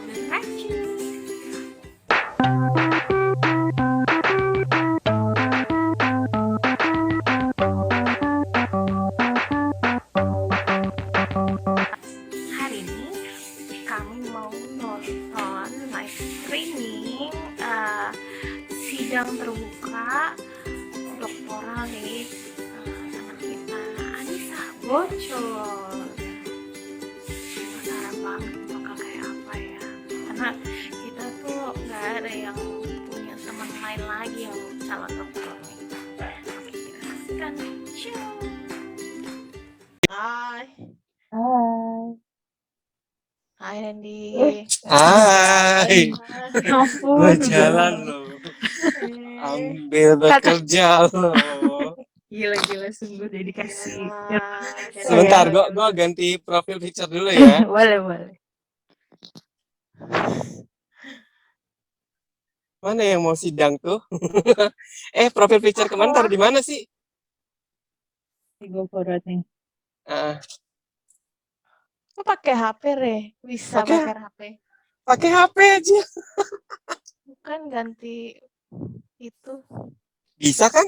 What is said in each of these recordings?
wabarakatuh. Hari ini kami mau nonton live streaming sidang terbuka doktoral nih teman kita Anissa bocor. Penasaran banget bakal kayak apa ya, karena kita tuh nggak ada yang punya teman lain lagi yang calon dokter nih. Oke, kita saksikan. Hai. Hai Randy. Hai, Ya ampun, gue jalan loh, ambil bekerja loh. Gila sungguh dedikasi. Sebentar, gue ganti profil picture dulu ya. Boleh. Mana yang mau sidang tuh? Profil picture kemana? Taruh di mana sih? Gue forward nih. Lu pakai HP Re? Bisa Pakai pakai HP. Pakai HP aja. Bukan ganti itu. Bisa kan?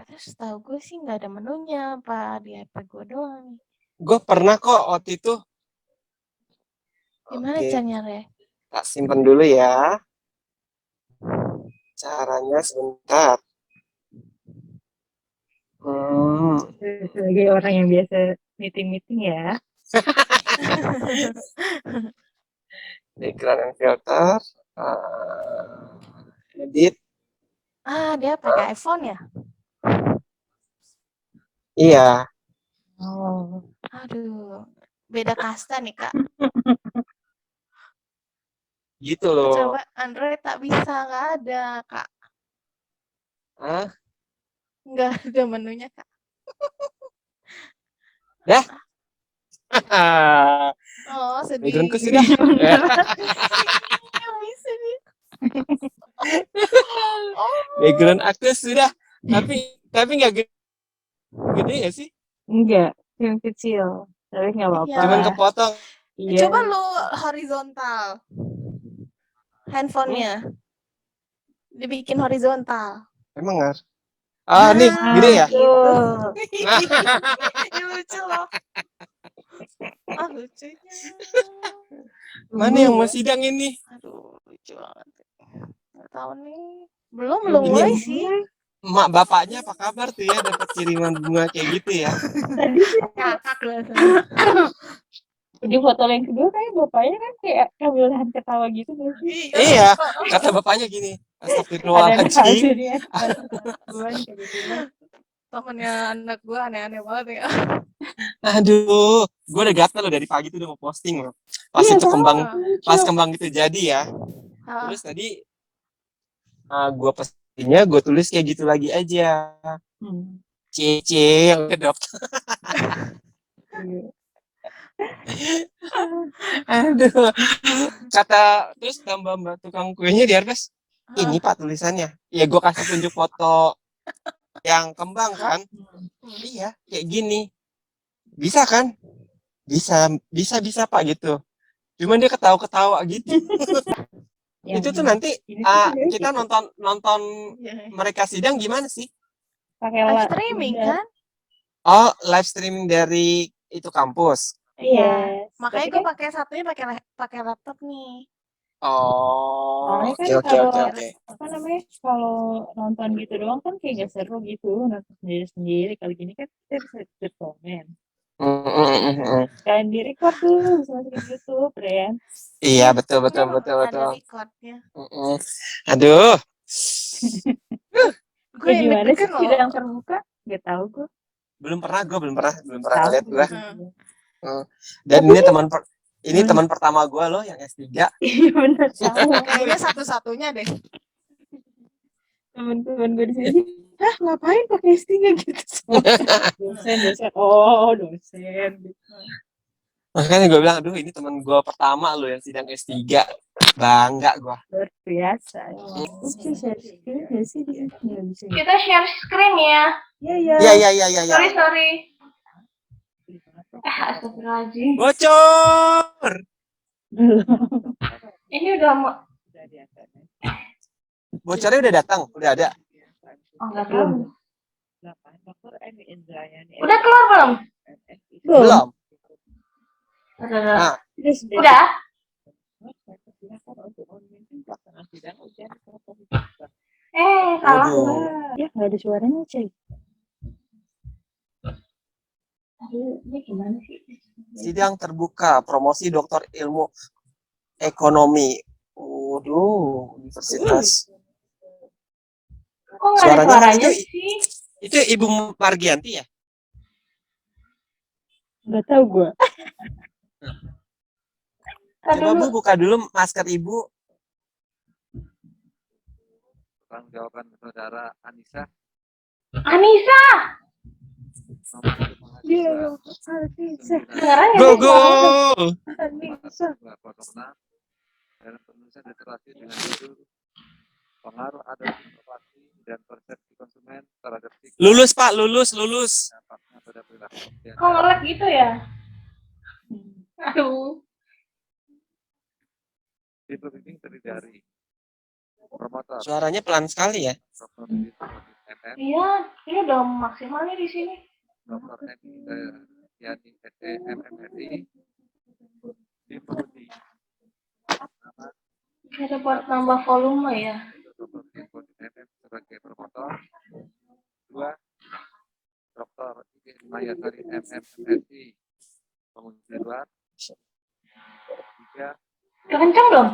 Terus tahu gue sih nggak ada menunya, apa di HP gue doang. Gue pernah kok waktu itu. Gimana Oke, caranya Re? tak simpen dulu ya. Caranya sebentar. Sebagai orang yang biasa meeting ya. Background and filter. Edit. Dia pakai iPhone ya? Iya. Oh. Aduh, beda kasta nih Kak. Gitu loh. Coba Android tak bisa, nggak ada Kak. Hah? Nggak ada menunya Kak. Dah. Oh, sedih. Backgroundku sudah. Nggak bisa nih. Background aku sudah. Tapi nggak gede ya sih? Enggak, yang kecil. Tapi nggak apa-apa. Iya. Cuman kepotong. Iya. Coba lu horizontal handphonenya, dibikin horizontal. Emang nggak? Nih gede ya? Gitu. Ini lucu loh. Lucunya. Mana yang mau sidang ini? Aduh, lucu banget. Nggak tahu nih. Belum mulai sih. Emak bapaknya apa kabar tuh ya, dapat kiriman bunga kayak gitu ya? Tadi sih Kakak lah. di foto yang kedua kayak bapaknya kan kayak sambil nahan ketawa gitu gak sih? Iya, kata bapaknya gini, astagfirullahaladzim. Temennya anak gue aneh-aneh banget ya. Aduh, gue udah gatel loh dari pagi tuh udah mau posting loh. Pas itu kembang gitu jadi ya. Terus tadi gue postingnya gue tulis kayak gitu lagi aja. Cece yang kedok. Aduh, kata terus tambah mbak tukang kuenya di Arbes, ini Pak tulisannya. Ya gue kasih tunjuk foto yang kembang kan. Iya, kayak gini. Bisa kan? Bisa Pak gitu. Cuman dia ketawa-ketawa gitu. Itu tuh nanti kita nonton mereka sidang gimana sih? Pakai live streaming kan? Oh, live streaming dari itu kampus. Iya. Makanya gue pakai satunya pakai laptop nih. Oh, oke. Apa namanya? Kalau nonton gitu doang kan kayak gak seru gitu, nonton sendiri. Kali gini kan kita bisa komen. Kalian di record tuh, bisa masukin YouTube, Ren. Iya, betul. Ada recordnya. Aduh. Gue gimana sih sidang terbuka? Gak tahu gue. Belum pernah ngeliat gue. Dan ini teman pertama gue loh yang S3. Iya benar sama. Kayaknya satu-satunya deh. Teman-teman gue di sini, ngapain pakai S3 gitu? Dosen. Dosen. Makanya gue bilang, aduh ini teman gue pertama loh yang sidang S3. Bangga gue. Luar biasa. Kita share screen ya. Iya. Sorry. Astagfirullahaladzim. Bocor. Ini udah mau. Bocornya udah datang, udah ada. Oh, nggak tahu. Udah Udah keluar belum? Belum. Udah. Nah, Udah. Salah. waduh. Ya nggak ada suaranya cuy. Ini gimana sih? Sidang terbuka promosi doktor ilmu ekonomi. Waduh, universitas. Kok nggak ada Suaranya kan suaranya itu sih? itu Ibu Margianti ya? Nggak tahu gue. Coba Bu buka dulu masker Ibu. Tanggung jawaban saudara Anissa. Anissa. Iya, Anissa. Beneran ya? Go go. Anissa. Dalam penulisan literasi dengan judul pengaruh adopsi inovasi dan persepsi konsumen terhadap sikap Lulus Pak, lulus. dampaknya pada perilaku. Kok ngelag gitu ya? Aduh. Di pembimbing terdiri dari promotor Suaranya pelan sekali ya. Dr. MM, Iya, ini udah maksimal nih di sini. Dr. Eni Yani SEMMRI, tim penguji nama Kita buat nambah volume ya. Dr. Info MM sebagai promotor, 2 Dr. Mayasari MMMSI penguji luar, 3 Udah kenceng belum?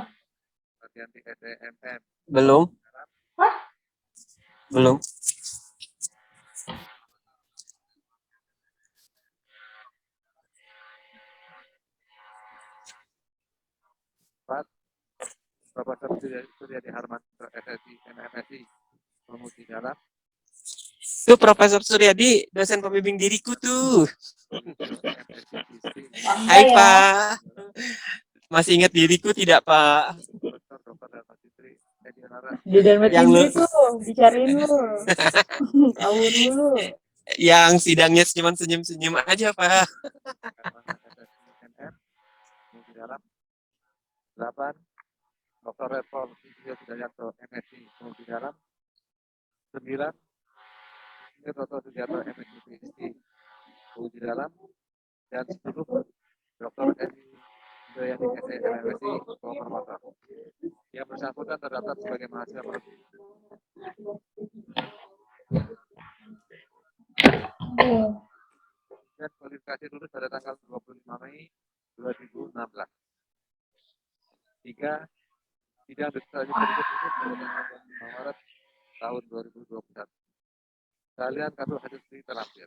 Margianti SEMM, Belum. Hah? Belum. Profesor Suryadi Harmanto SSI MMSI penguji dalam, Tuh Profesor Suryadi, dosen pembimbing diriku tuh. Hai ya. Pak. Masih ingat diriku tidak Pak? Di Dharma Yang Tindri lu- tuh dicariin lu. Kabur dulu. Yang sidangnya cuma senyum-senyum aja Pak. penguji dalam, 8 Dr. Repol Insinyur Sudaryanto MSI penguji dalam, 9 Insinyur Dr. Sugiarto MSI PhD penguji dalam, dan 10 Dr. Eni Indrayani SEMMSI promotor. Yang bersangkutan terdaftar sebagai mahasiswa produksi. Dan kualifikasi lulus pada tanggal 25 Mei 2016. 3. Sidang legislatif berikut ini pada tanggal 25 Maret tahun 2021. Kalian kartu hasil studi terlampir.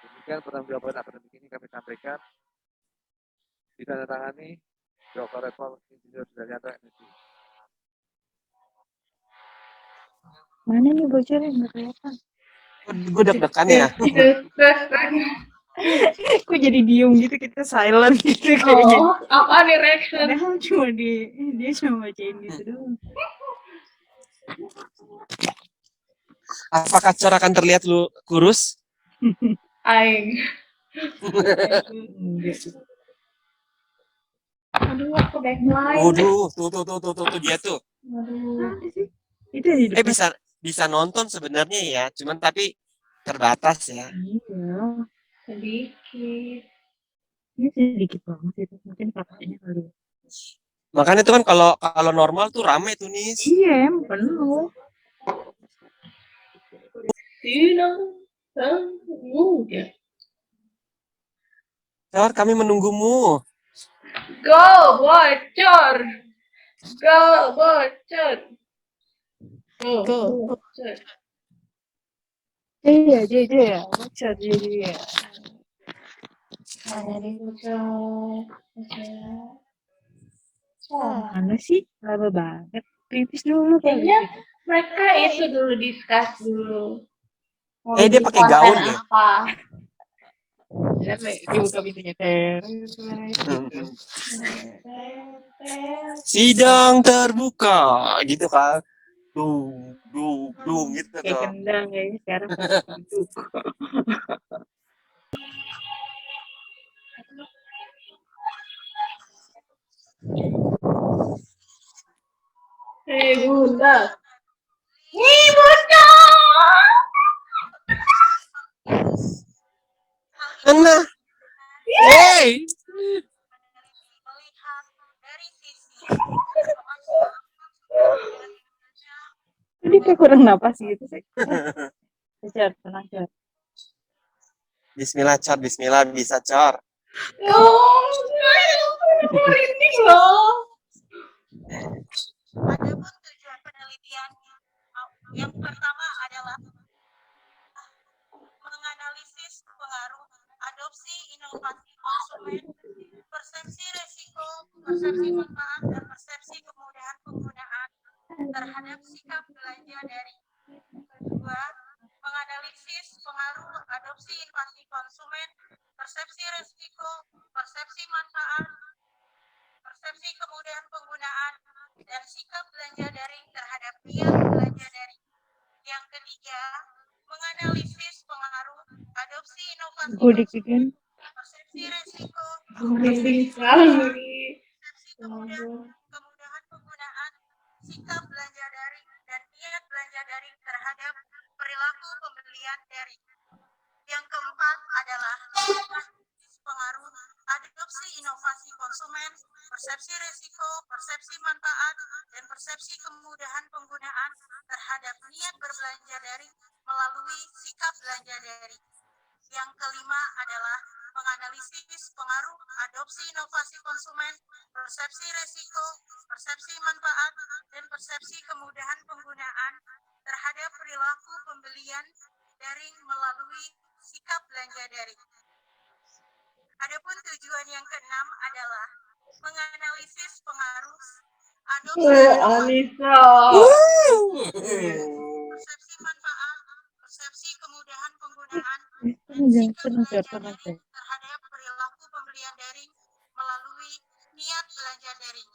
Demikian pertanggungjawaban akademik ini kami sampaikan. Ditandatangani Dr. Repol Insinyur Sudaryanto MSI. Mana nih bocornya nggak kelihatan. Gue deg-degan ya. Kok jadi diem gitu, kita silent gitu kayaknya. Oh, apa nih reaction? Padahal cuma dia cuma bacain gitu doang. Apakah corakan terlihat lu kurus? Aing. Enggak. Aduh, aku backline. Waduh, tuh dia tuh. Aduh. Ada sih. Itu di depan. Bisa nonton sebenarnya ya, cuman tapi terbatas ya. Iya. Sedikit. Ini sedikit banget itu. Mungkin kakaknya kali. Makanya tuh kan kalau normal tuh rame tuh nih. Iya, penuh. Sidang terbuka. Cor, kami menunggumu. Go bocor. Go bocor. Go bocor. Iya. Bocor dia. Mana di bocor? Mana sih? Lama banget. Pipis dulu kali. Kayaknya mereka itu dulu discuss dulu. Mau Dia bikin pakai konten gaun ya? apa? Dibuka pintunya Sidang terbuka gitu kan. Gitu kayak tuh. kendang kayaknya sekarang duduk. Hei Bunda. Ih, Bunda. Mana? Hey! Melihat dari sisi Ini kayak kurang napas gitu sih. Cer, tenang Cer. Bismillah, Cor. Bismillah, bisa, Cor. Merinding loh. Adapun tujuan penelitian yang pertama adalah menganalisis pengaruh adopsi inovasi konsumen, persepsi resiko, persepsi manfaat, dan persepsi kemudahan penggunaan terhadap sikap belanja daring. Kedua, menganalisis pengaruh adopsi inovasi konsumen, persepsi resiko, persepsi manfaat, persepsi kemudahan penggunaan, dan sikap belanja daring terhadap niat belanja daring. Yang ketiga, menganalisis pengaruh adopsi inovasi konsumen, persepsi resiko, Merinding sekali. persepsi kemudahan penggunaan, sikap belanja daring, dan niat belanja daring terhadap perilaku pembelian daring. Yang keempat adalah pengaruh adopsi inovasi konsumen, persepsi resiko, persepsi manfaat, dan persepsi kemudahan penggunaan terhadap niat berbelanja daring melalui sikap belanja daring. Yang kelima adalah menganalisis pengaruh adopsi inovasi konsumen, persepsi resiko, persepsi manfaat, dan persepsi kemudahan penggunaan terhadap perilaku pembelian daring melalui sikap belanja daring. Adapun tujuan yang keenam adalah menganalisis pengaruh adopsi Anissa. persepsi manfaat, persepsi kemudahan penggunaan, dan Jangan sikap tenang Cer, belanja tenang Cer. daring terhadap perilaku pembelian daring melalui niat belanja daring.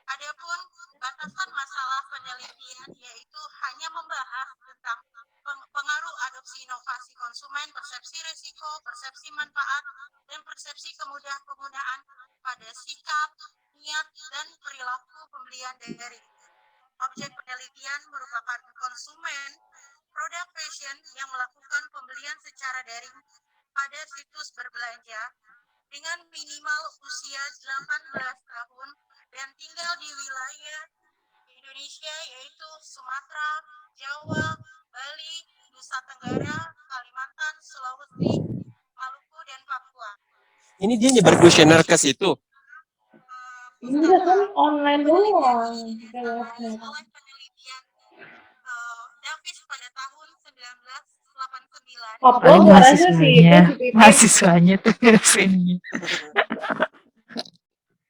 Adapun batasan masalah penelitian yaitu hanya membahas tentang pengaruh adopsi inovasi konsumen, persepsi resiko, persepsi manfaat, dan persepsi kemudahan penggunaan pada sikap, niat, dan perilaku pembelian daring. Objek penelitian merupakan konsumen produk fashion yang melakukan pembelian secara daring pada situs berbelanja dengan minimal usia 18 tahun dan tinggal di wilayah Indonesia yaitu Sumatera, Jawa, Bali, Nusa Tenggara, Kalimantan, Sulawesi, Maluku, dan Papua. Ini dia nyebar kuesioner ke situ. Enggak kan online doang. Oleh penelitian Davis pada tahun 1989. Upload suaranya sih itu si Pipit. mahasiswanya tuh sini.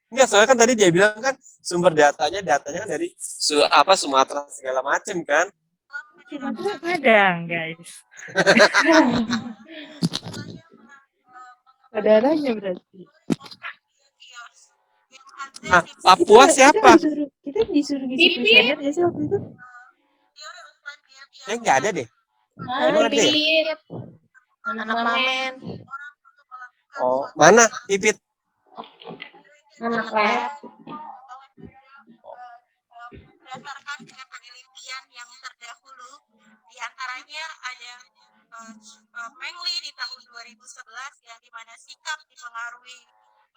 Enggak, soalnya kan tadi dia bilang kan sumber datanya kan dari Sumatera segala macam kan. Padang guys. Saudaranya berarti. Nah, Papua siapa? Kita disuruh ngisi kuesioner ya sih waktu itu? Nggak ada deh. Emang ada ya? Anak Mamen. Oh, mana Pipit? Anak lab. Berdasarkan penelitian yang terdahulu, diantaranya ada Mengli di tahun 2011 yang dimana sikap dipengaruhi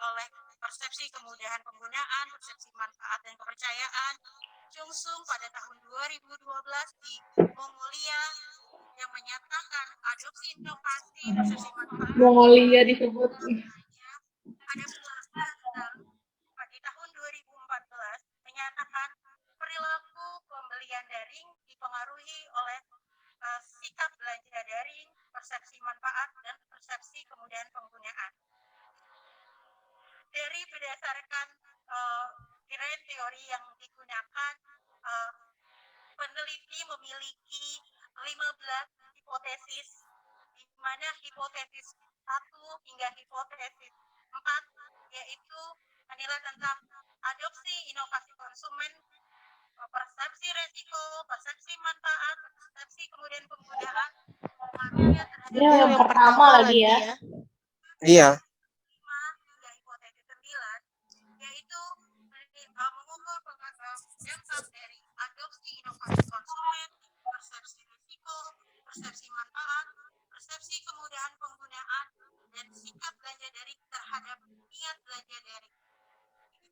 oleh persepsi kemudahan penggunaan, persepsi manfaat dan kepercayaan. Jungsung pada tahun 2012 di Mongolia yang menyatakan adopsi inovasi persepsi manfaat. Mongolia disebut. Ada di tahun 2014 menyatakan perilaku pembelian daring dipengaruhi oleh sikap belanja daring, persepsi manfaat, dan persepsi kemudahan penggunaan. Dari berdasarkan teori yang digunakan, peneliti memiliki 15 hipotesis, di mana hipotesis 1 hingga hipotesis 4 yaitu menilai tentang adopsi inovasi konsumen, persepsi resiko, persepsi manfaat, persepsi kemudian penggunaan, pengaruhnya terhadap Yang pertama lagi ya. Iya. 5 hingga hipotesis 9 yaitu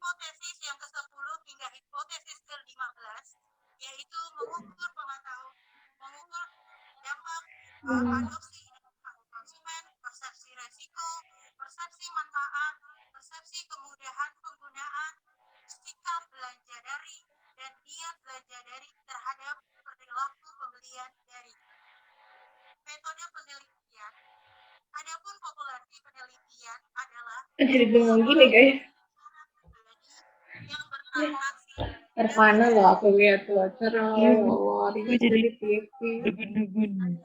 Hipotesis yang ke-10 hingga hipotesis ke-15 yaitu mengukur dampak adopsi konsumen, persepsi resiko, persepsi manfaat, persepsi kemudahan penggunaan, sikap belanja daring, dan niat belanja daring terhadap perilaku pembelian daring. Metode penelitian. Adapun populasi penelitian adalah Jadi bengong gini guys. yang bertransaksi Mana loh aku lihat tuh acara Gue jadi di TV. dugun-dugun.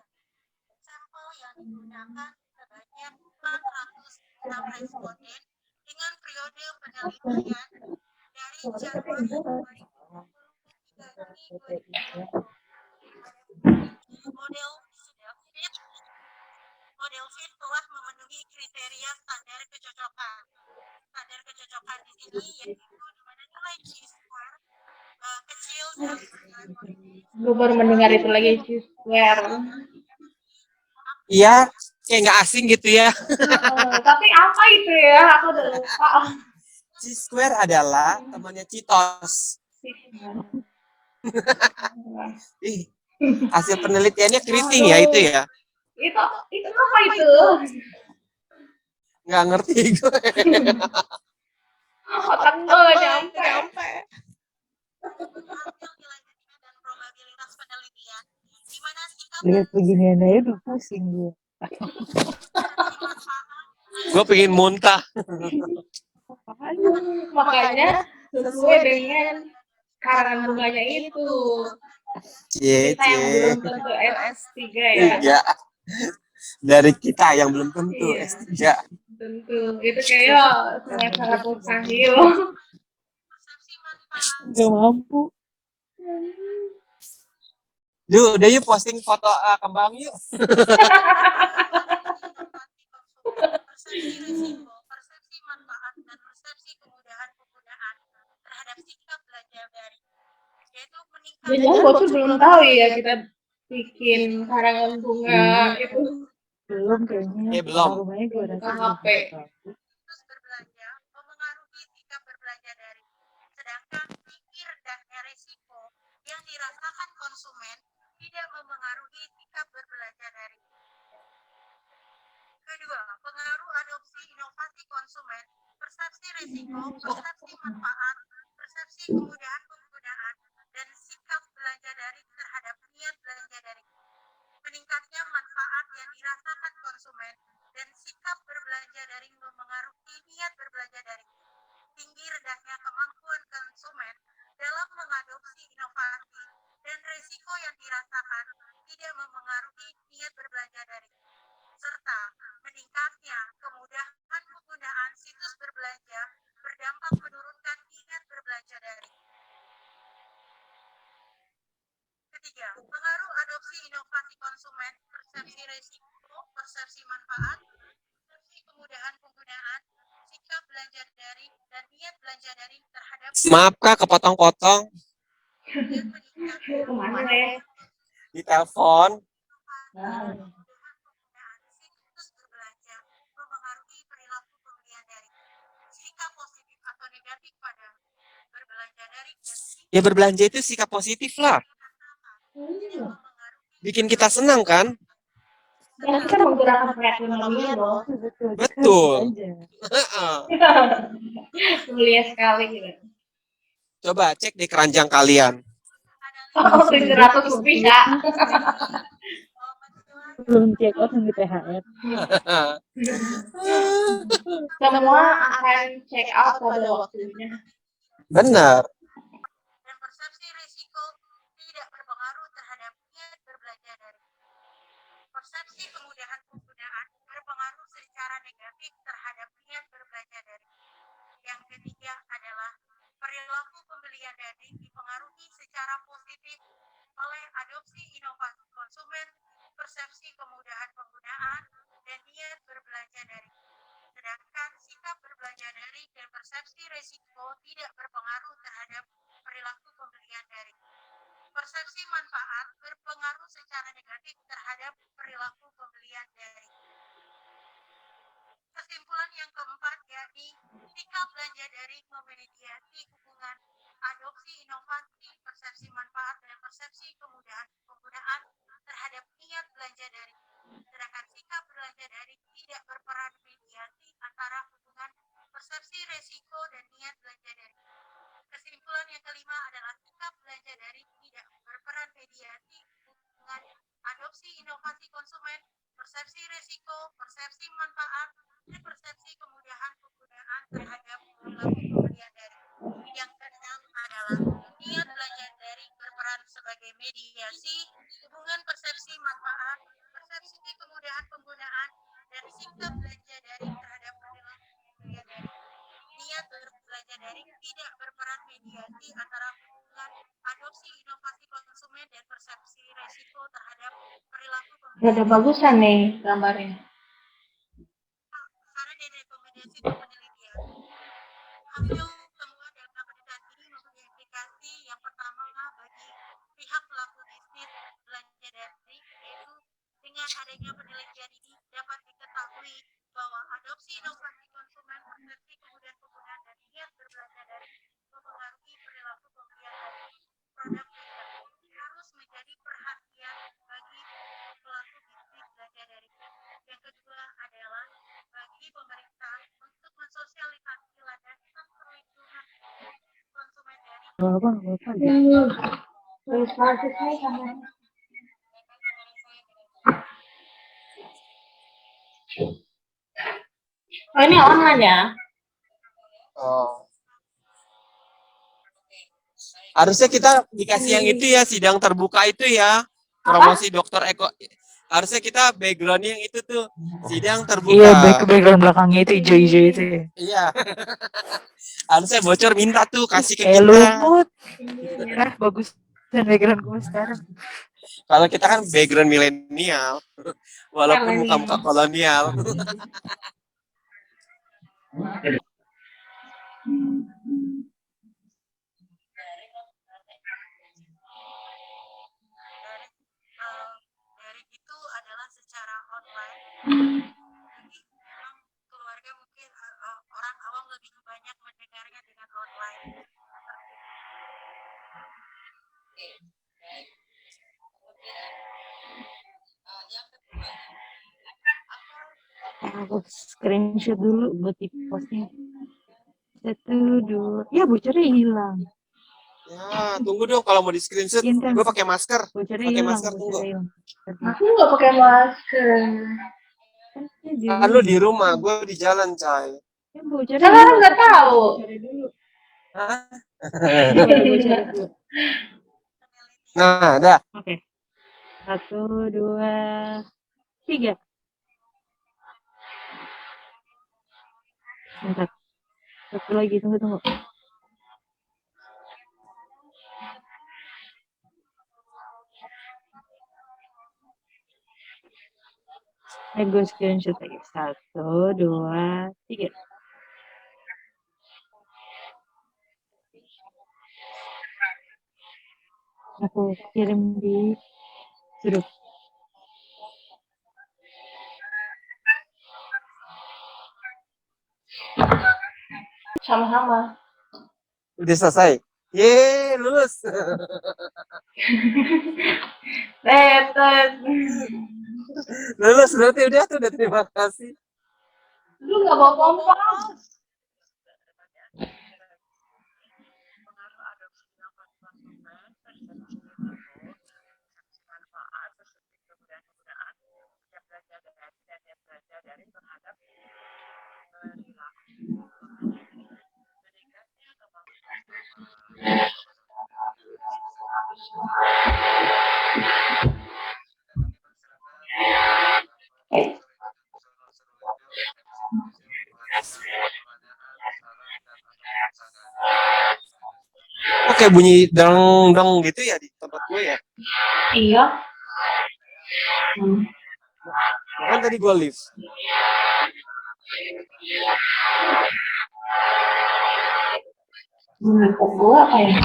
sampel yang digunakan sebanyak 406 responden dengan periode penelitian dari Januari 2020 hingga Juni 2020. Model FIT telah memenuhi kriteria standar kecocokan. Standar kecocokan di sini yaitu di mana nilai chi-square kecil dan nilai positif. Gue baru mendengar itu lagi Square. Iya, kayak nggak asing gitu ya. Tapi apa itu ya? Aku udah lupa. Chi-square adalah temannya Cheetos. Ih, hasil penelitiannya keriting ya itu ya. Itu apa itu? Nggak ngerti gue. Otak gue gak nyampe. Hasil nilai ketiga dan probabilitas penelitian di mana sikap Lihat beginian aja udah pusing gue. Gue pengen muntah. Makanya sesuai dengan karangan bunganya itu. Cie, Kita yang cie. belum tentu S3 ya. Iya. Dari kita yang belum tentu Iya. S3. Tentu. Itu kayak sangat mustahil. persepsi manfaat Gak mampu. Duh, udah yuk posting foto kembang yuk. persepsi risiko, persepsi manfaat, dan persepsi kemudahan penggunaan terhadap sikap belanja daring, yaitu meningkatkan. Jangan bocor belum tahu ya kita bikin karangan bunga itu. Belum kayaknya. Belum. Rumahnya gue Buka rasa HP. Situs berbelanja memengaruhi sikap berbelanja daring, sedangkan tinggi rendahnya risiko yang dirasakan konsumen tidak memengaruhi sikap berbelanja daring. Kedua, pengaruh adopsi inovasi konsumen, persepsi risiko, persepsi manfaat, persepsi kemudahan penggunaan, dan sikap belanja daring terhadap niat belanja daring. Meningkatnya manfaat yang dirasakan konsumen dan sikap berbelanja daring memengaruhi niat berbelanja daring. Tinggi rendahnya kemampuan konsumen dalam mengadopsi inovasi dan risiko yang dirasakan tidak memengaruhi niat berbelanja daring. Serta meningkatnya kemudahan penggunaan situs berbelanja berdampak menurunkan niat berbelanja daring. Ketiga, pengaruh adopsi inovasi konsumen, persepsi risiko, persepsi manfaat, persepsi kemudahan penggunaan, sikap belanja daring, dan niat belanja daring terhadap. Maaf Kak, kepotong-potong. Dan meningkatnya Kemana ya? Di telepon. situs berbelanja memengaruhi perilaku pembelian daring. Sikap positif atau negatif pada berbelanja daring dan Ya berbelanja itu sikap positif lah. Bikin kita senang kan? Dan kita menggunakan perekonomian loh. Betul. Mulia sekali gitu. Coba cek di keranjang kalian. Oh, 700 lebih Kak. Belum check out yang di THR. Semua akan check out pada waktunya. Benar. dan persepsi risiko tidak berpengaruh terhadap niat berbelanja daring. Persepsi kemudahan penggunaan berpengaruh secara negatif terhadap niat berbelanja daring. Yang ketiga adalah perilaku pembelian daring dipengaruhi secara positif oleh adopsi inovasi konsumen, persepsi kemudahan penggunaan, dan niat berbelanja daring. Sedangkan sikap berbelanja daring dan persepsi risiko tidak berpengaruh terhadap perilaku pembelian daring. Persepsi manfaat berpengaruh secara negatif terhadap perilaku pembelian daring. Kesimpulan yang keempat yakni sikap belanja daring memediasi hubungan adopsi inovasi, persepsi manfaat, dan persepsi kemudahan penggunaan terhadap niat belanja daring. Sedangkan sikap belanja daring tidak berperan mediasi antara hubungan persepsi resiko dan niat belanja daring. Kesimpulan yang kelima adalah sikap belanja daring tidak berperan mediasi hubungan adopsi inovasi konsumen, persepsi resiko, persepsi manfaat, dan persepsi kemudahan penggunaan terhadap perilaku pembelian daring. Yang keenam adalah niat belanja daring berperan sebagai mediasi hubungan persepsi manfaat, persepsi kemudahan penggunaan, dan sikap belanja daring terhadap perilaku pembelian daring. Niat berbelanja daring tidak berperan mediasi antara hubungan adopsi inovasi konsumen dan persepsi resiko terhadap perilaku pembelian Ada daring. bagusan nih gambarnya. Saran dan rekomendasi untuk penelitian. Hasil temuan dalam penelitian ini mempunyai implikasi yang pertama bagi pihak pelaku bisnis belanja daring, yaitu dengan adanya penelitian ini dapat diketahui bahwa adopsi inovasi konsumen, persepsi kemudian penggunaan dan niat berbelanja daring mempengaruhi perilaku pembelian dari produk digital. Harus menjadi perhatian bagi pelaku bisnis belanja daring. Yang kedua adalah bagi pemerintah untuk mensosialisasi landasan perlindungan konsumen dari Terus saya gambarnya. Oh, ini online ya? Oh. Harusnya kita dikasih yang itu ya, sidang terbuka itu ya. Promosi Dokter Eko. Harusnya kita backgroundnya yang itu tuh, sidang terbuka. Iya, background belakangnya itu hijau-hijau itu ya. Iya. Harusnya bocor minta tuh, kasih ke Kayak kita. lumut. Bagus. Dan background gue sekarang. Kalau kita kan background milenial, walaupun muka-muka kolonial. daring itu adalah secara online. Jadi memang keluarga mungkin orang awam lebih banyak mendengarnya dengan online. Yang kedua, Aku screenshot dulu buat di postnya. 1, 2. Ya, bocornya hilang. Ya, tunggu dong kalau mau di screenshot. Iya, Gue pakai masker. Bocornya Pakai hilang. masker tunggu. Bocornya hilang. Aku nggak pakai masker. Kan lu di rumah, gue di jalan, Cai. Ya, bocornya Kan hilang. orang nggak tahu. Bocornya dulu. Hah? Bocornya dulu. Nah, dah. Oke. 1, 2, 3. Bentar. Satu lagi, tunggu. Gue screenshot lagi. 1, 2, 3. Aku kirim di grup. Sama-sama. Udah selesai. Yeay, lulus. Tetet. Lulus berarti udah tuh, udah terima kasih. Lu nggak bawa kompas. pengaruh adopsi inovasi konsumen, persepsi risiko, persepsi manfaat, persepsi kemudahan penggunaan, yang belanja daring dan yang belanja daring terhadap perilaku meningkatnya kemampuan Oke, bunyi dong gitu ya di tempat gue ya. Iya. Kan tadi gue live. Kok gue apa ya?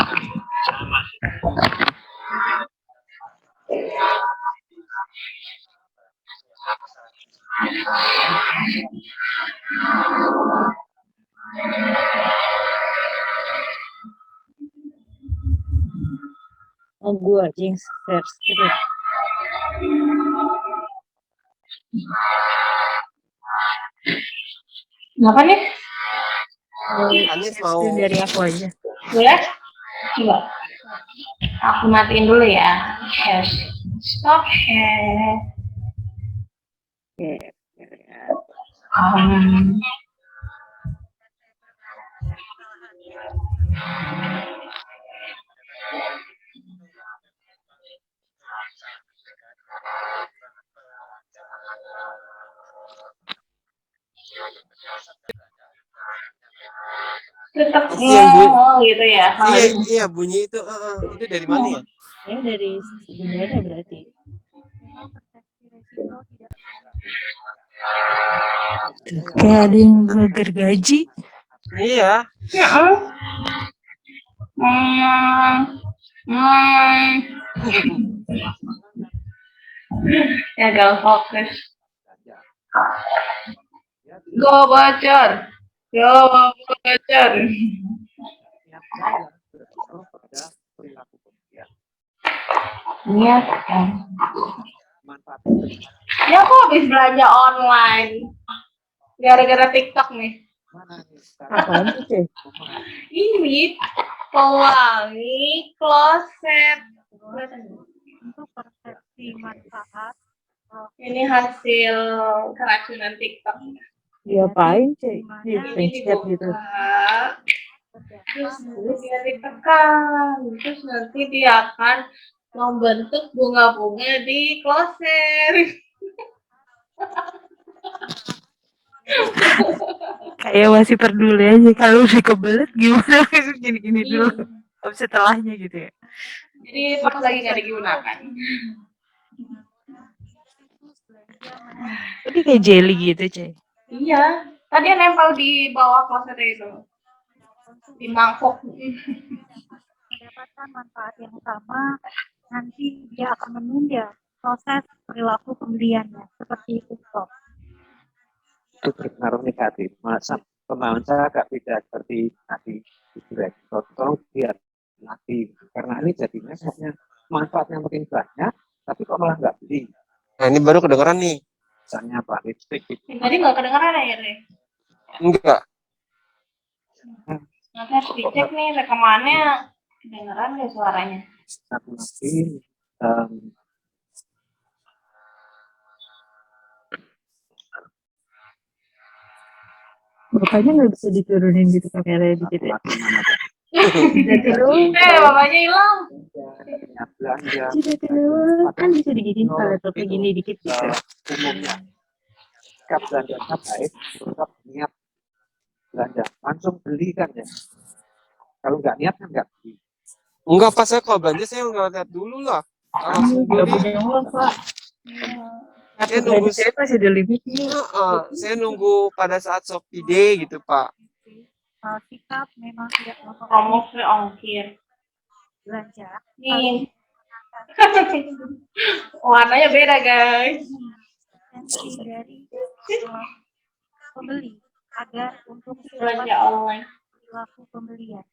Oh, gua aja yang share screen. Kenapa nih? Anis Share mau screen dari aku aja. Boleh? Coba. Aku matiin dulu ya. Share. Stop share. Um, tetap yang gitu ya. iya bunyi itu dari mana ya? Ya dari bendera berarti. Kayak ada yang gergaji. Iya. Ya gak fokus. Go bocor. Go bocor. Niat kan. Ya aku habis belanja online. Gara-gara TikTok nih. Apaan tuh, Cek? Ini pewangi kloset. Untuk persepsi manfaat Ini hasil keracunan TikTok. Diapain, Cek? Ini Dipencet gitu. dibuka, terus dia ditekan, terus nanti dia akan membentuk bunga-bunga di kloset. Kayak masih peduli aja kalau udah kebelet gimana gini-gini dulu. Setelahnya gitu ya. Jadi pas lagi nggak digunakan. Tapi kayak jelly gitu, Cek. Iya, tadi nempel di bawah klosetnya itu, di mangkok. mendapatkan manfaat yang sama, nanti dia akan menunda proses perilaku pembeliannya seperti itu. Itu berpengaruh negatif. Masa pemahaman saya agak beda seperti tadi direktur. Tolong biar lagi karena ini jadinya sebenarnya manfaatnya makin banyak, tapi kok malah nggak beli. Nah ini baru kedengeran nih. Misalnya apa lipstick gitu. Tadi nggak kedengeran ya, Re? Enggak. Nanti harus dicek nih rekamannya kedengeran nggak suaranya. Satu lagi Bapaknya nggak bisa diturunin gitu kameranya dikit ya. Bapaknya hilang. belanja Kan bisa diginiin kalau kayak gini dikit gitu. umumnya sikap belanjanya baik, tetap niat belanja langsung beli kan ya. Kalau nggak niat kan nggak beli. Enggak, pas saya kalau belanja saya nggak lihat dulu lah. Langsung Nggak beli. punya uang, Pak. Saya nunggu Saya masih ada limitnya. saya nunggu pada saat Shopee Day gitu, Pak. Sikap memang tidak Promosi ongkir. belanja. Nih. Warnanya beda, guys. Esensi dari pembeli agar untuk Belanja online. perilaku pembelian.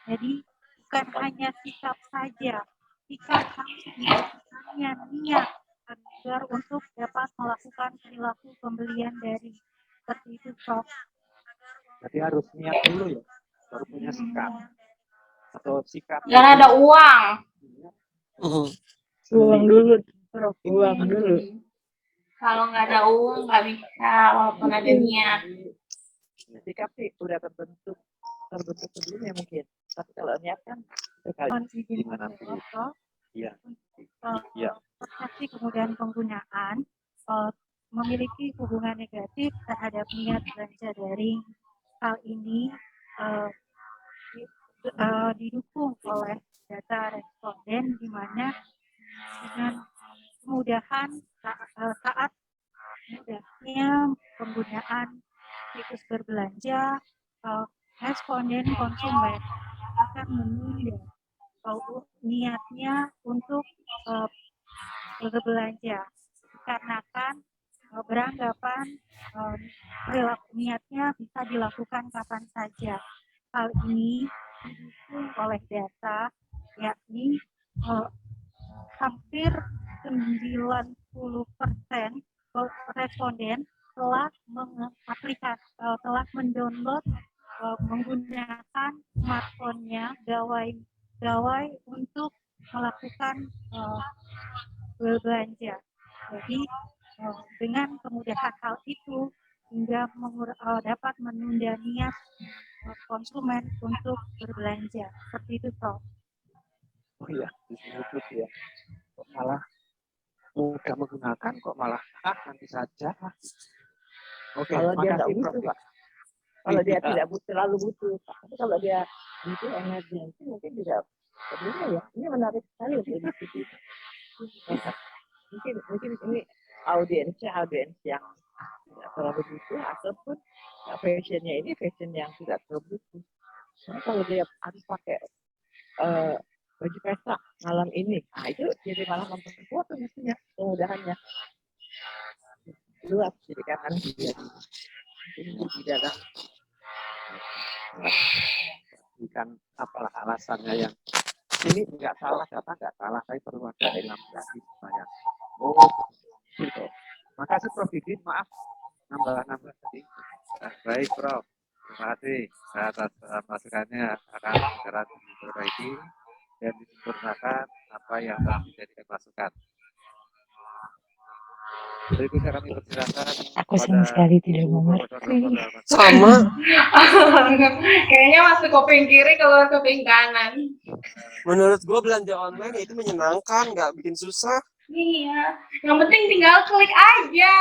Jadi bukan hanya sikap saja, sikap harus dilakukannya niat agar untuk dapat melakukan perilaku pembelian dari seperti itu, Prof. Jadi harus niat dulu ya, baru punya sikap atau sikap. Jangan ada uang. Uang dulu, Prof. Uang dulu. Kalau nggak ada uang nggak bisa, walaupun ada niat. Sikap sih udah terbentuk sebelumnya mungkin, tapi kalau niat kan sekali Gimana tuh? Iya. Iya. Persepsi kemudian penggunaan memiliki hubungan negatif terhadap niat belanja daring. Hal ini didukung oleh data responden di mana dengan kemudahan saat mudahnya penggunaan situs berbelanja, responden konsumen akan menunda niatnya untuk berbelanja dikarenakan beranggapan perilaku niatnya bisa dilakukan kapan saja. Hal ini didukung oleh data, yakni hampir 90% responden telah telah mendownload menggunakan smartphone-nya gawai untuk melakukan berbelanja. Jadi dengan kemudahan hal itu hingga dapat menunda niat konsumen untuk berbelanja. Seperti itu, Prof. Oh iya, disebut ya. Kok malah mudah menggunakan, kok malah nanti saja. Oke, Kalau dia nggak makasih Prof. butuh, Pak. Kalau dia Iya. tidak terlalu butuh, Pak. Tapi kalau dia butuh emergency mungkin juga sebenarnya ya. Ini menarik sekali untuk diskusi. Mungkin ini audiens yang tidak terlalu butuh ataupun fashionnya ini fashion yang tidak terlalu butuh. Nah, kalau dia harus pakai baju pesta malam ini, nah itu jadi malah memperkuat tuh mestinya kemudahannya luas. Jadi kan dia di dalam bukan apalah alasannya yang ini nggak salah, data nggak salah, tapi perlu ada elaborasi supaya gitu. Makasih Prof Didin, maaf nambah tadi. Baik Prof, terima kasih atas masukannya, akan segera diperbaiki dan disempurnakan apa yang telah dijadikan masukan. Berikutnya kami persilakan Aku sama sekali tidak mengerti. Sama. Kayaknya masuk kuping kiri keluar kuping kanan. Menurut gue belanja online itu menyenangkan, nggak bikin susah. Iya, yang penting tinggal klik aja.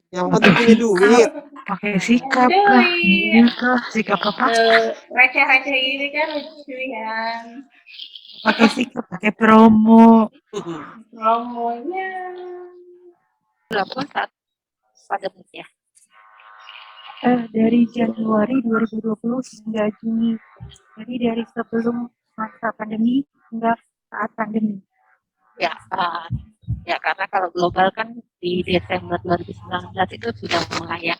Yang penting punya duit. Pakai sikap lah. Iya kah? Sikap apa? Receh-receh ini kan lucu-lucuan. Pakai sikap, pakai promo. Promonya. Dilakukan saat pandemi ya. Dari Januari 2020 hingga Juni. Jadi dari sebelum masa pandemi hingga saat pandemi. Ya, ya karena kalau global kan di Desember 2019 itu sudah mulai ya.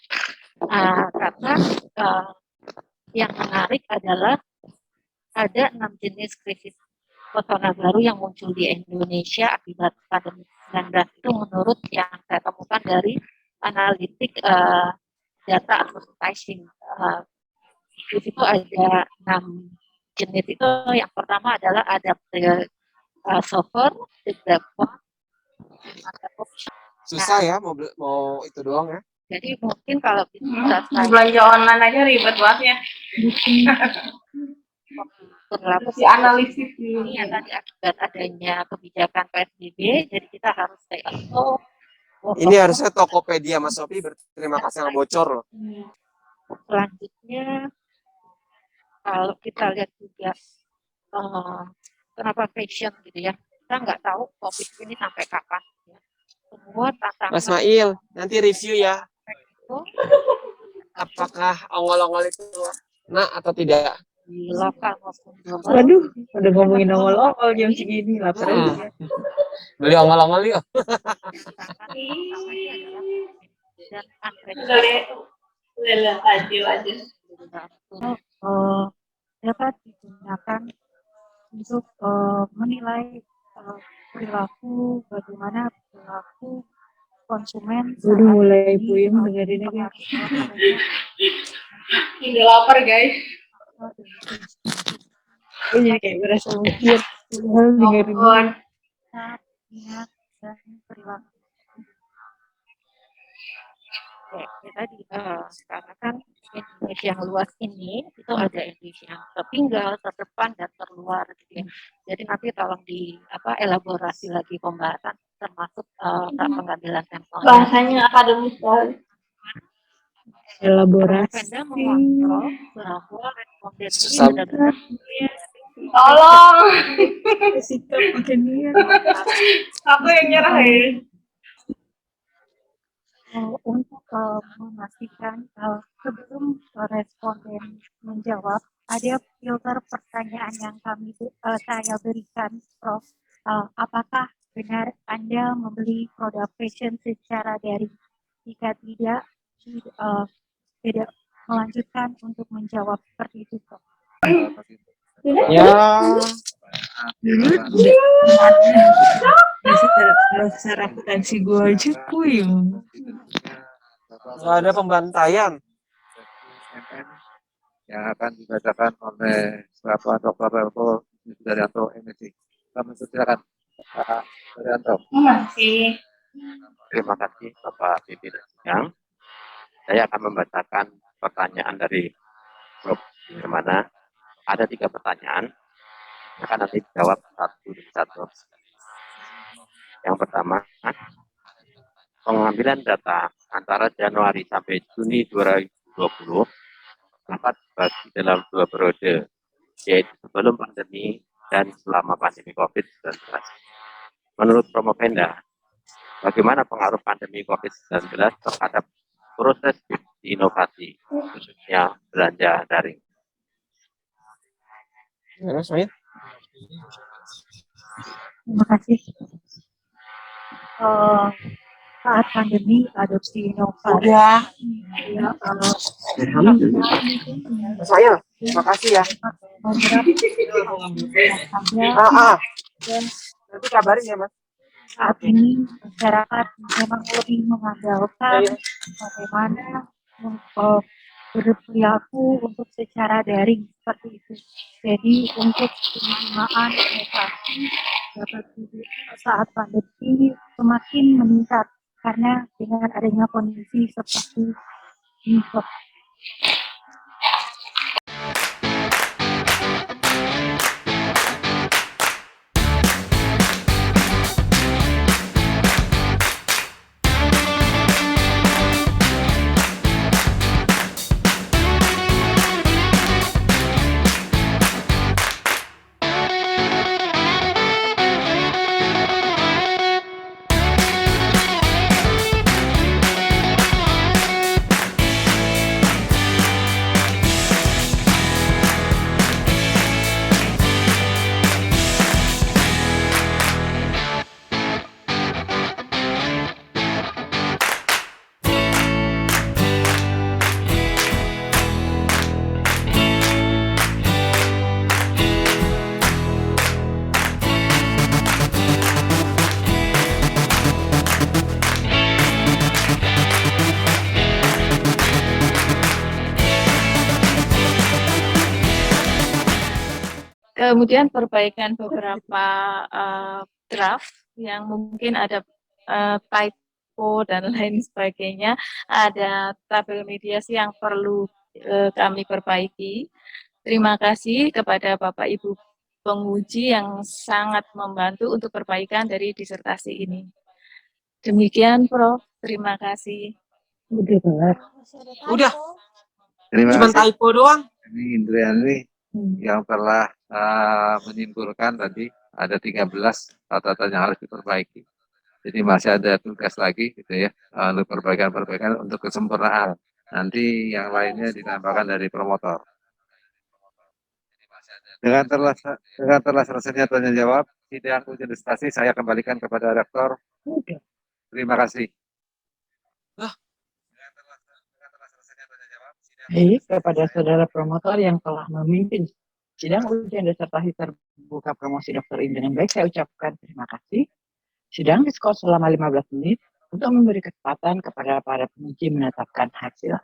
Karena yang menarik adalah ada 6 jenis krisis corona baru yang muncul di Indonesia akibat pandemi 19 itu menurut yang saya temukan dari analitik data advertising. Di situ ada 6 jenis itu. Yang pertama adalah ada software, developer, ada option. Susah ya mau itu doang ya. Jadi mungkin kalau kita Belanja online aja ribet banget ya. berlaku Si analisis ini ya tadi akibat adanya kebijakan PSBB, jadi kita harus stay at home. Ini harusnya Tokopedia Mas Sofi berterima kasih yang bocor loh. Selanjutnya kalau kita lihat juga kenapa fashion gitu ya, kita nggak tahu COVID ini sampai kapan ya. Semua tantangan Mas Mail, nanti review ya. itu Apakah ongol-ongol itu kena atau tidak? di lokal maupun global. Waduh, udah ngomongin ongol-ongol jam segini, lapar aja. Beli ongol-ongol yuk. Tantangan utamanya adalah dan Udah lihat aja. Dapat digunakan untuk menilai perilaku, bagaimana perilaku konsumen. Udah mulai puyeng dengerin aja. Udah lapar guys. Gue jadi kayak berasa mikir. Dengerin. Ampun. Minat dan perilaku. Oke, tadi karena kan Indonesia yang luas ini itu ada Indonesia yang tertinggal, terdepan dan terluar gitu ya. Jadi nanti tolong elaborasi lagi pembahasan termasuk pengambilan sampel. Bahasanya akademis sekali. Elaborasi. Pemda mengontrol bahwa responden ini Susah. benar-benar Tolong. Sikap pakai niat. Aku yang nyerah ya. untuk memastikan sebelum responden menjawab, ada filter pertanyaan yang saya berikan, Prof. Apakah benar Anda membeli produk fashion secara daring? jika tidak melanjutkan untuk menjawab seperti itu, Prof. Ya, Dasar akuntansi gue aja puyeng. nggak ada pembantaian. yang akan dibacakan oleh Bapak Dr. Relko Daryanto MSc. Kami silakan Pak Daryanto. Masih. Terima kasih Bapak pimpinan sidang. Saya akan membacakan pertanyaan dari Prof. Firmana. Ada 3 pertanyaan. Akan nanti dijawab satu demi satu. Yang pertama, pengambilan data antara Januari sampai Juni 2020 dapat dibagi dalam 2 periode, yaitu sebelum pandemi dan selama pandemi COVID-19. Menurut Promopenda, bagaimana pengaruh pandemi COVID-19 terhadap proses inovasi, khususnya belanja daring? Gimana, Ismail? Terima kasih. Saat pandemi adopsi inovasi. Udah. Ya, Ismail, makasih ya. Dan Nanti kabarin ya, Mas. saat ini masyarakat memang lebih mengandalkan bagaimana berperilaku untuk secara daring seperti itu. Jadi untuk penerimaan inovasi dapat saat pandemi semakin meningkat karena dengan adanya kondisi seperti ini. Kemudian perbaikan beberapa draft yang mungkin ada typo dan lain sebagainya, ada tabel mediasi yang perlu kami perbaiki. Terima kasih kepada Bapak Ibu penguji yang sangat membantu untuk perbaikan dari disertasi ini. Demikian, Prof. Terima kasih. Udah. Terima Cuma kasih. typo doang. Ini Indriani yang telah menyimpulkan tadi ada 13 catatan yang harus diperbaiki. Jadi masih ada tugas lagi gitu ya, untuk perbaikan-perbaikan untuk kesempurnaan. Nanti yang lainnya ditambahkan dari promotor. Dengan telah selesainya tanya jawab, sidang ujian disertasi saya kembalikan kepada rektor. Terima kasih. Baik, kepada saudara promotor yang telah memimpin sidang ujian disertasi terbuka promosi dokter ini dengan baik, saya ucapkan terima kasih. Sidang diskors selama 15 menit untuk memberi kesempatan kepada para penguji menetapkan hasil.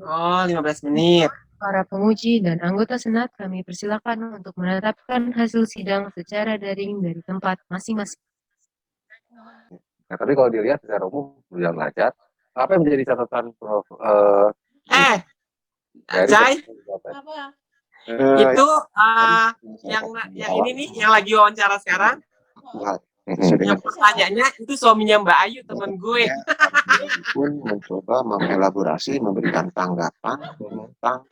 Oh, 15 menit. Para penguji dan anggota Senat kami persilakan untuk menetapkan hasil sidang secara daring dari tempat masing-masing. Nah, tapi kalau dilihat secara umum yang belajar, apa yang menjadi catatan Prof? Jai, itu yang ini nih, yang lagi wawancara sekarang, yang pertanyaannya itu suaminya Mbak Ayu, temen gue. Pun mencoba mengelaborasi, memberikan tanggapan tentang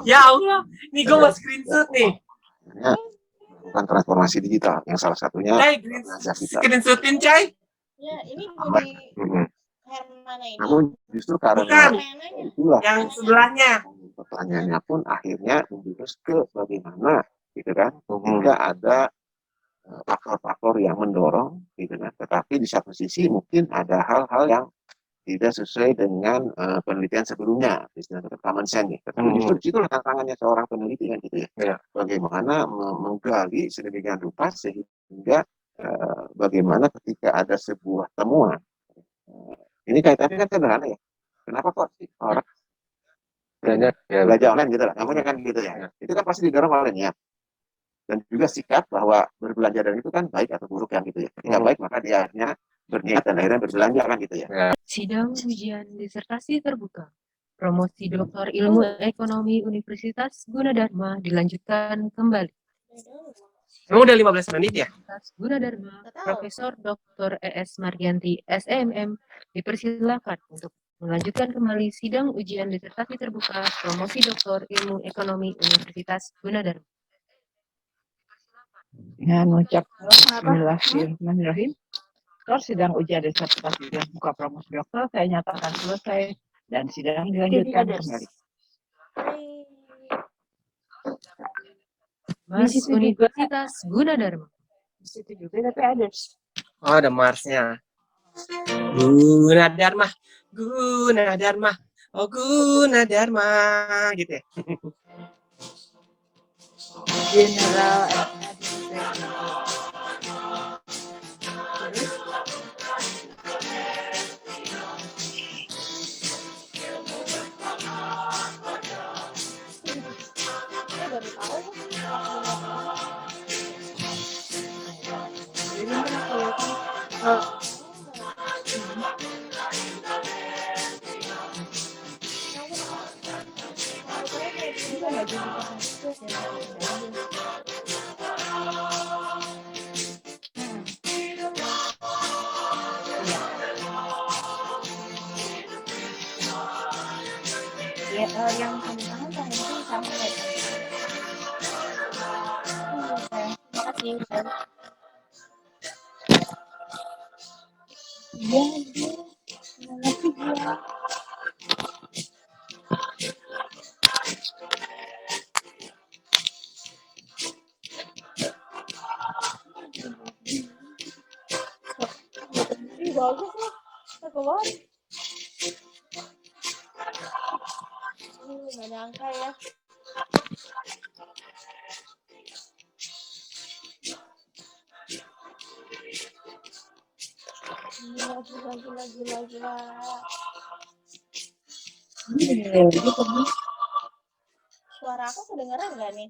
Ya Allah, nih gue mau screenshot nih. bukan transformasi digital, yang salah satunya Cai, screenshotin Cai. Ya, ini dari Hermana ini. namun justru karena Bukan, itulah yang sebelahnya. pertanyaannya pun akhirnya menjurus ke bagaimana gitu kan, ketika ada faktor-faktor yang mendorong gitu kan. Tetapi di satu sisi mungkin ada hal-hal yang tidak sesuai dengan penelitian sebelumnya, istilah common sense nih. Tetapi justru di situ tantangannya seorang peneliti kan gitu ya. Bagaimana menggali sedemikian rupa sehingga bagaimana ketika ada sebuah temuan, ini kaitannya kan sederhana ya. Kenapa kok sih orang belajar online gitu lah? Namanya kan gitu ya. Itu kan pasti didorong oleh niat. Dan juga sikap bahwa berbelanja dan itu kan baik atau buruk kan gitu ya. Tidak baik maka dia akhirnya berniat dan akhirnya berbelanja kan gitu ya. Sidang ujian disertasi terbuka. Promosi Doktor Ilmu Ekonomi Universitas Gunadarma dilanjutkan kembali. Emang udah 15 menit ya? Universitas Gunadarma, Profesor Dr. ES Margianti, SMM, dipersilakan untuk melanjutkan kembali sidang ujian disertasi terbuka promosi Doktor Ilmu Ekonomi Universitas Gunadarma. Dengan mengucap Bismillahirrahmanirrahim. Skor sidang ujian disertasi terbuka promosi dokter saya nyatakan selesai dan sidang dilanjutkan kembali. Mas Universitas Gunadarma. Di situ juga tapi ada. Oh, ada Marsnya. Gunadarma, Gunadarma, oh Gunadarma, gitu ya. General yang kamu tangan sama itu sama kayak makasih bagus lah keluar nggak nyangka ya gila. Suara aku kedengeran nggak nih?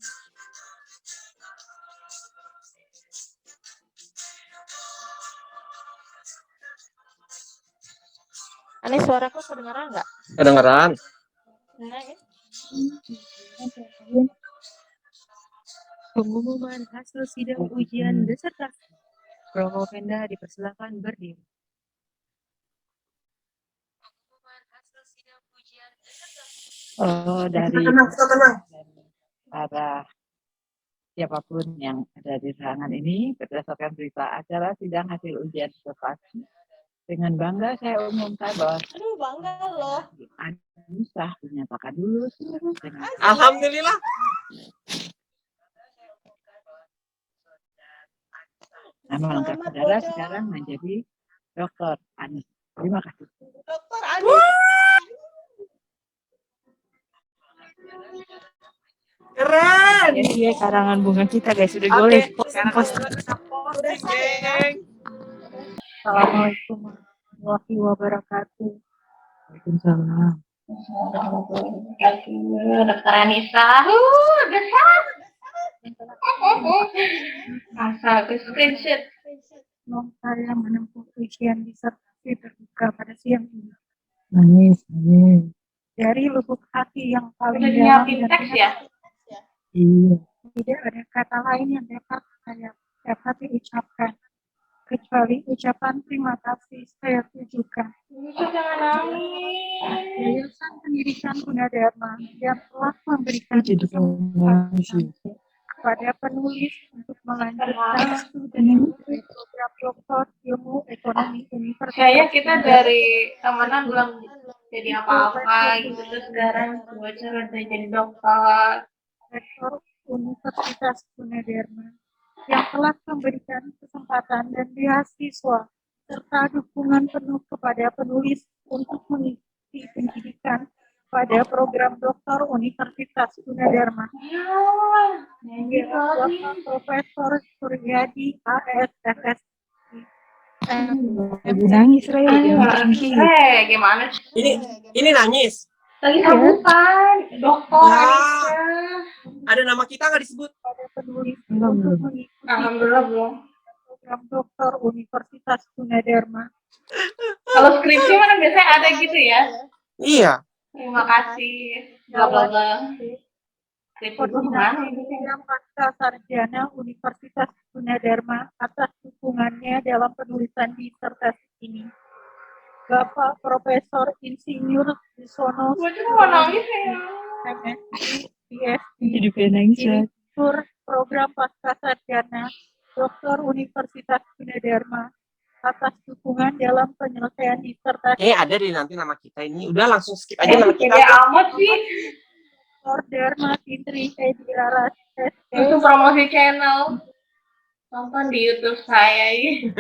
Aneh suaraku kedengeran nggak? Kedengeran. Nah, ya. Pengumuman hasil sidang ujian disertasi. Promo Penda dipersilakan berdiri. Dari para siapapun yang ada di ruangan ini berdasarkan berita acara sidang hasil ujian disertasi dengan bangga saya umumkan bahwa Bangga loh. Anissa dinyatakan lulus dengan Alhamdulillah. nama lengkap saudara sekarang menjadi Dr. Anis. Terima kasih. Dokter Anis. Keren. Ya, karangan bunga kita guys sudah boleh post. Assalamualaikum warahmatullahi wabarakatuh. Waalaikumsalam. Dokter Anissa, besar. Masa ke screenshot. Saya menempuh ujian disertasi terbuka pada siang ini. Nangis. Dari lubuk hati yang paling Udah dalam nyiapin dan teks ya? Iya. tidak ada kata lain yang dapat diucapkan kecuali ucapan terima kasih saya tujukan Jangan nangis. Yayasan Pendidikan Gunadarma yang telah memberikan Jadi kesempatan kepada penulis untuk melanjutkan studi program Doktor Ilmu Ekonomi Universitas. Kayaknya kita dari temenan belum jadi apa-apa gitu, terus sekarang bocor udah jadi dokter. Rektor Universitas Gunadarma yang telah memberikan kesempatan dan beasiswa serta dukungan penuh kepada penulis untuk mengikuti pendidikan pada program doktor Universitas Gunadarma. Bapak Profesor Suryadi ASFS. Ibu nangis, Re. Gimana sih? Ini nangis. Lagi sambutan, dokter Ya. Anissa. Ada nama kita nggak disebut? Pada penulis Belum, untuk belum. mengikuti Alhamdulillah belum. program doktor Universitas Gunadarma. Kalau skripsi mana biasanya ada gitu ya. Iya. Terima kasih. Bla bla bla. Skripsi gua kemana ini? Program Pasca Sarjana Universitas Gunadarma atas dukungannya dalam penulisan disertasi ini. Bapak Profesor Insinyur Wisono Gua juga mau nangis ya. MSc, PhD, Jadi pengen nangis, Re. Direktur Program Pasca Sarjana Doktor Universitas Gunadarma atas dukungan dalam penyelesaian disertasi Ada di nanti nama kita ini. Udah langsung skip aja nama kita. Pede amat sih. Dr. Dharma Tintri Edi Laras Itu promosi channel. Tonton di YouTube saya ini.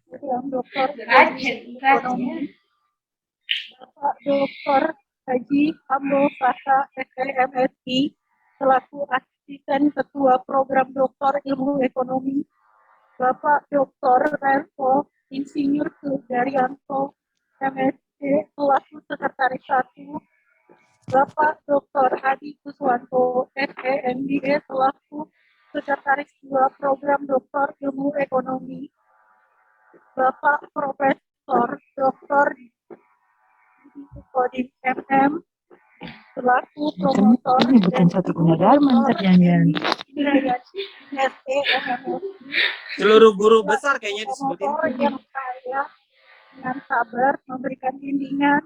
program Doktor Rajin. Bapak Dr. Haji Ambo Fasa SMSI selaku Asisten Ketua Program Doktor Ilmu Ekonomi. Bapak Dr. Renko Insinyur Sudaryanto MSc selaku Sekretaris 1. Bapak Dr. Adi Kuswanto SEMBA selaku Sekretaris 2 Program Doktor Ilmu Ekonomi. Bapak Profesor Dr. Kodim MM selaku promotor Ini bukan satu Gunadarma, ntar jangan-jangan. Seluruh guru besar kayaknya disebutin. Promotor yang kaya dengan sabar memberikan bimbingan,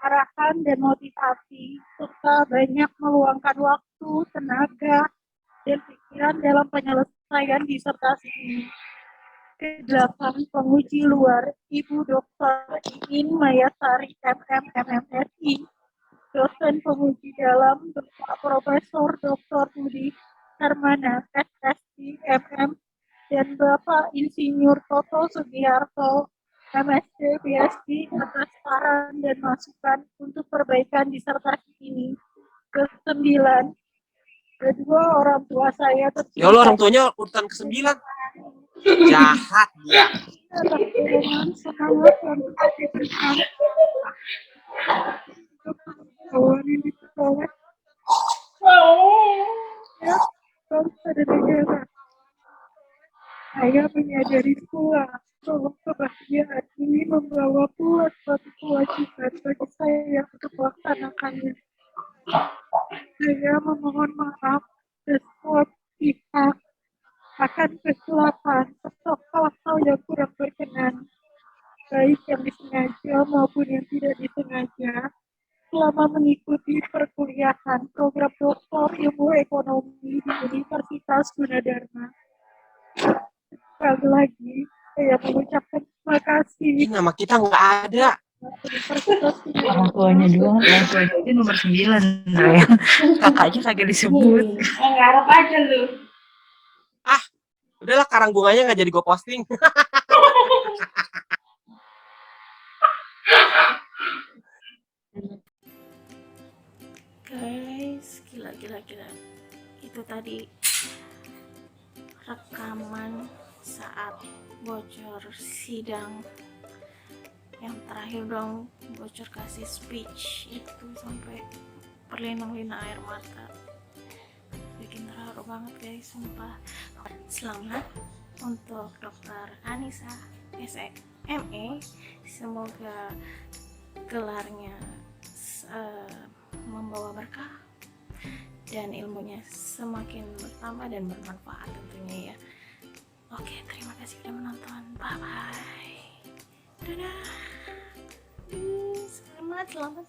arahan dan motivasi serta banyak meluangkan waktu, tenaga, dan pikiran dalam penyelesaian disertasi ini. Kedelapan penguji luar Ibu Dr. Iin Mayasari MMSI, dosen penguji dalam Bapak Profesor Dr. Budi Hermana SSC MM dan Bapak Insinyur Toto Sugiharto MSc PhD atas saran dan masukan untuk perbaikan disertasi ini. Kesembilan, kedua orang tua saya Ya Allah, orang tuanya urutan ke-9. Jahat dia. dengan semangat untuk diberikan kawan ini sekolah ya bangsa dan negara. Saya menyadari pula bahwa kebahagiaan ini membawa pula suatu kewajiban bagi saya untuk melaksanakannya. Saya memohon maaf ke semua pihak akan kesalahan atau hal-hal yang kurang berkenan, baik yang disengaja maupun yang tidak disengaja, selama mengikuti perkuliahan program doktor ilmu ekonomi di Universitas Gunadarma. Sekali lagi, saya mengucapkan terima kasih. Ini nama kita nggak ada. Universitas Orang tuanya doang, orang tuanya itu nomor 9, Re. Kakaknya kagak disebut. Ngarep aja lu. Udahlah, karang bunganya nggak jadi gue posting. Guys, gila. Itu tadi rekaman saat bocor sidang yang terakhir dong, bocor kasih speech itu sampai berlinang-linang air mata, bikin terharu banget guys, sumpah. Selamat untuk Dr. Anissa SME, semoga gelarnya membawa berkah dan ilmunya semakin bertambah dan bermanfaat tentunya ya. Oke, terima kasih sudah menonton, bye bye, dadah. Selamat.